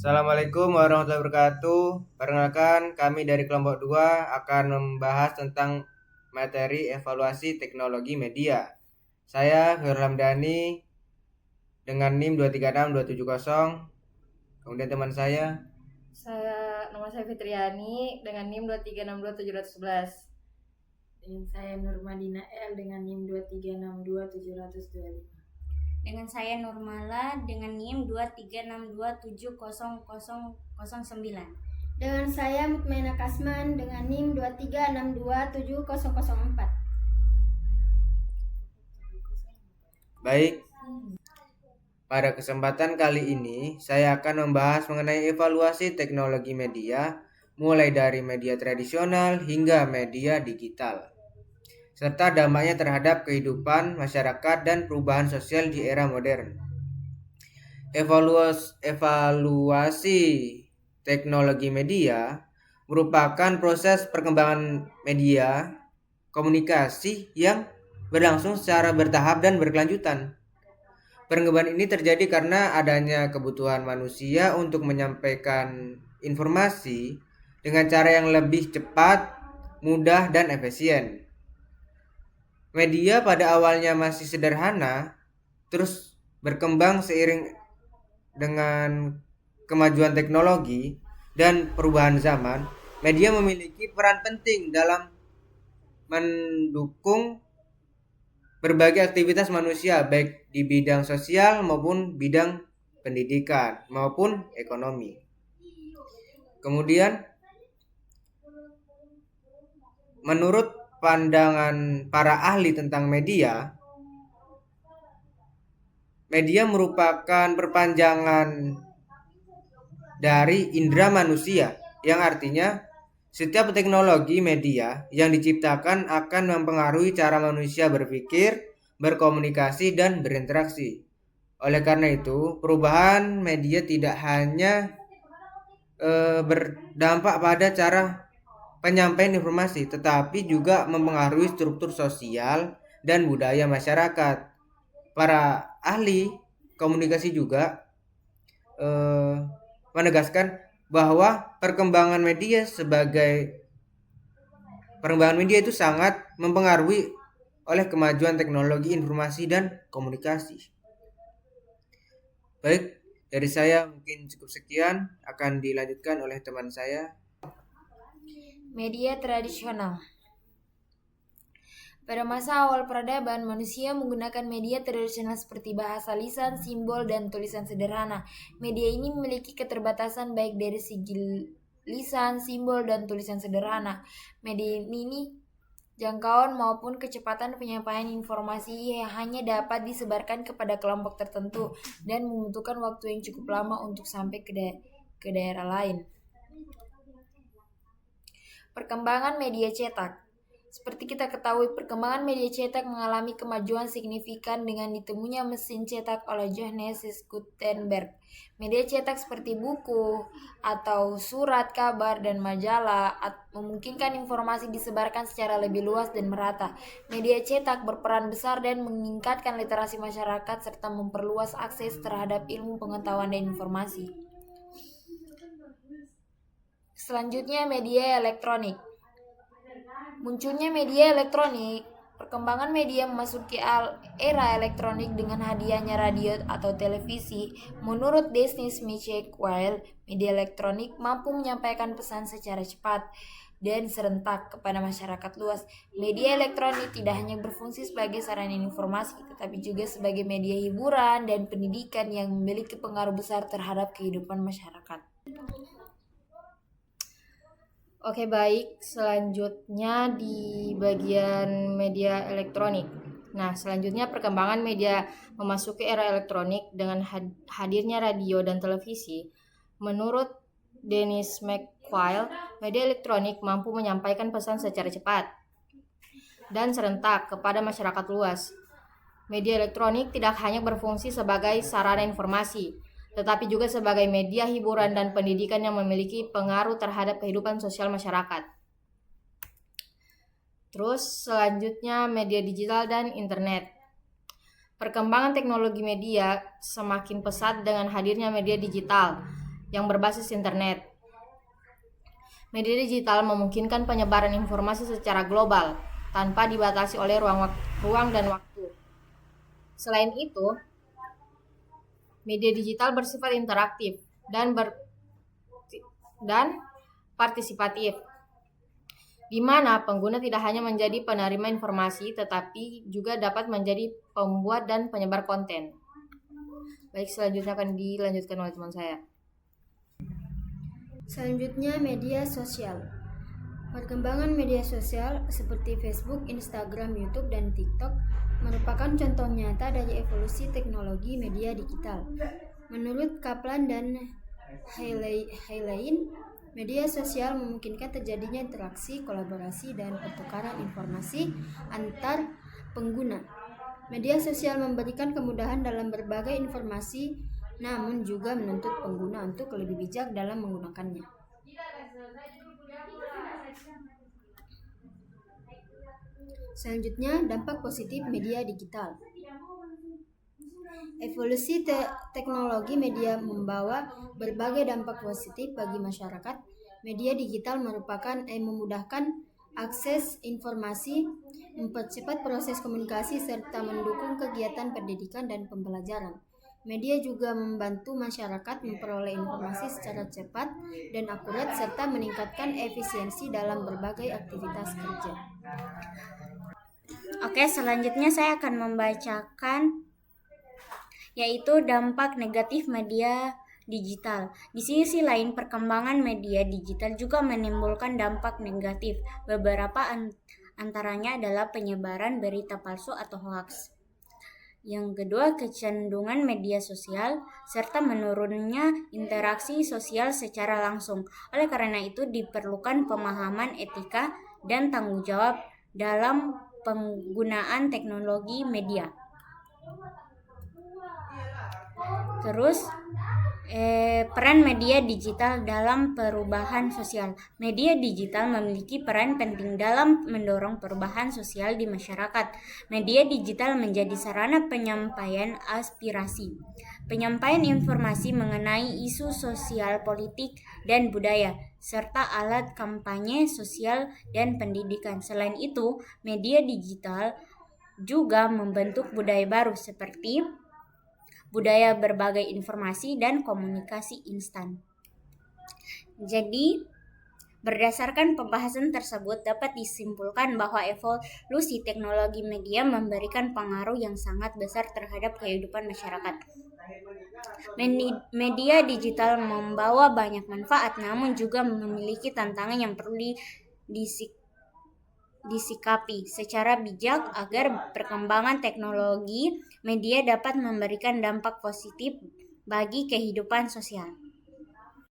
Assalamualaikum warahmatullahi wabarakatuh. Perkenalkan, kami dari kelompok 2 akan membahas tentang materi evaluasi teknologi media. Saya Hirlam Dani dengan NIM 236-270. Kemudian teman saya. Nama saya Fitriani dengan NIM 2362711. Dengan saya Nurmadina L dengan NIM 2362725. Dengan saya Nurmala dengan NIM 236270009. Dengan saya Mutmainah Kasman dengan NIM 236270004. Baik, pada kesempatan kali ini saya akan membahas mengenai evaluasi teknologi media, mulai dari media tradisional hingga media digital, serta dampaknya terhadap kehidupan masyarakat dan perubahan sosial di era modern. Evaluasi teknologi media merupakan proses perkembangan media komunikasi yang berlangsung secara bertahap dan berkelanjutan. Perkembangan ini terjadi karena adanya kebutuhan manusia untuk menyampaikan informasi dengan cara yang lebih cepat, mudah, dan efisien. Media pada awalnya masih sederhana, terus berkembang seiring dengan kemajuan teknologi dan perubahan zaman. Media memiliki peran penting dalam mendukung berbagai aktivitas manusia, baik di bidang sosial maupun bidang pendidikan maupun ekonomi. Kemudian, menurut pandangan para ahli tentang media, media merupakan perpanjangan dari indera manusia, yang artinya setiap teknologi media yang diciptakan akan mempengaruhi cara manusia berpikir, berkomunikasi, dan berinteraksi. Oleh karena itu, perubahan media tidak hanya berdampak pada cara penyampaian informasi, tetapi juga mempengaruhi struktur sosial dan budaya masyarakat. Para ahli komunikasi juga menegaskan bahwa perkembangan media itu sangat mempengaruhi oleh kemajuan teknologi informasi dan komunikasi. Baik, dari saya mungkin cukup sekian, akan dilanjutkan oleh teman saya. Media tradisional. Pada masa awal peradaban, manusia menggunakan media tradisional seperti bahasa lisan, simbol, dan tulisan sederhana. Media ini memiliki keterbatasan baik dari segi lisan, simbol, dan tulisan sederhana. Media ini jangkauan maupun kecepatan penyampaian informasi hanya dapat disebarkan kepada kelompok tertentu dan membutuhkan waktu yang cukup lama untuk sampai ke daerah lain. Perkembangan media cetak. Seperti kita ketahui, perkembangan media cetak mengalami kemajuan signifikan dengan ditemunya mesin cetak oleh Johannes Gutenberg. Media cetak seperti buku atau surat kabar dan majalah memungkinkan informasi disebarkan secara lebih luas dan merata. Media cetak berperan besar dan meningkatkan literasi masyarakat serta memperluas akses terhadap ilmu pengetahuan dan informasi. Selanjutnya, media elektronik. Munculnya media elektronik, perkembangan media memasuki era elektronik dengan hadiahnya radio atau televisi. Menurut Dennis McQuail, media elektronik mampu menyampaikan pesan secara cepat dan serentak kepada masyarakat luas. Media elektronik tidak hanya berfungsi sebagai sarana informasi, tetapi juga sebagai media hiburan dan pendidikan yang memiliki pengaruh besar terhadap kehidupan masyarakat. Oke, baik, selanjutnya di bagian media elektronik. Nah, selanjutnya perkembangan media memasuki era elektronik dengan hadirnya radio dan televisi. Menurut Dennis McQuail, media elektronik mampu menyampaikan pesan secara cepat dan serentak kepada masyarakat luas. Media elektronik tidak hanya berfungsi sebagai sarana informasi, tetapi juga sebagai media hiburan dan pendidikan yang memiliki pengaruh terhadap kehidupan sosial masyarakat. Terus selanjutnya media digital dan internet. Perkembangan teknologi media semakin pesat dengan hadirnya media digital. yang berbasis internet. Media digital memungkinkan penyebaran informasi secara global tanpa dibatasi oleh ruang dan waktu. Selain itu, media digital bersifat interaktif dan partisipatif, di mana pengguna tidak hanya menjadi penerima informasi, tetapi juga dapat menjadi pembuat dan penyebar konten. Baik, selanjutnya akan dilanjutkan oleh teman saya. Selanjutnya, media sosial. Perkembangan media sosial seperti Facebook, Instagram, YouTube, dan TikTok merupakan contoh nyata dari evolusi teknologi media digital. Menurut Kaplan dan Hailein, media sosial memungkinkan terjadinya interaksi, kolaborasi, dan pertukaran informasi antar pengguna. Media sosial memberikan kemudahan dalam berbagai informasi, namun juga menuntut pengguna untuk lebih bijak dalam menggunakannya. Selanjutnya, dampak positif media digital. Evolusi teknologi media membawa berbagai dampak positif bagi masyarakat. Media digital memudahkan akses informasi, mempercepat proses komunikasi, serta mendukung kegiatan pendidikan dan pembelajaran. Media juga membantu masyarakat memperoleh informasi secara cepat dan akurat, serta meningkatkan efisiensi dalam berbagai aktivitas kerja. Oke, selanjutnya saya akan membacakan yaitu dampak negatif media digital. Di sisi lain, perkembangan media digital juga menimbulkan dampak negatif. Beberapa antaranya adalah penyebaran berita palsu atau hoaks. Yang kedua, kecenderungan media sosial serta menurunnya interaksi sosial secara langsung. Oleh karena itu, diperlukan pemahaman etika dan tanggung jawab dalam penggunaan teknologi media. Terus, peran media digital dalam perubahan sosial. Media digital memiliki peran penting dalam mendorong perubahan sosial di masyarakat. Media digital menjadi sarana penyampaian aspirasi, penyampaian informasi mengenai isu sosial, politik, dan budaya, serta alat kampanye sosial dan pendidikan. Selain itu, media digital juga membentuk budaya baru seperti budaya berbagai informasi dan komunikasi instan. Jadi, berdasarkan pembahasan tersebut dapat disimpulkan bahwa evolusi teknologi media memberikan pengaruh yang sangat besar terhadap kehidupan masyarakat. Media digital membawa banyak manfaat, namun juga memiliki tantangan yang perlu disikapi secara bijak agar perkembangan teknologi media dapat memberikan dampak positif bagi kehidupan sosial.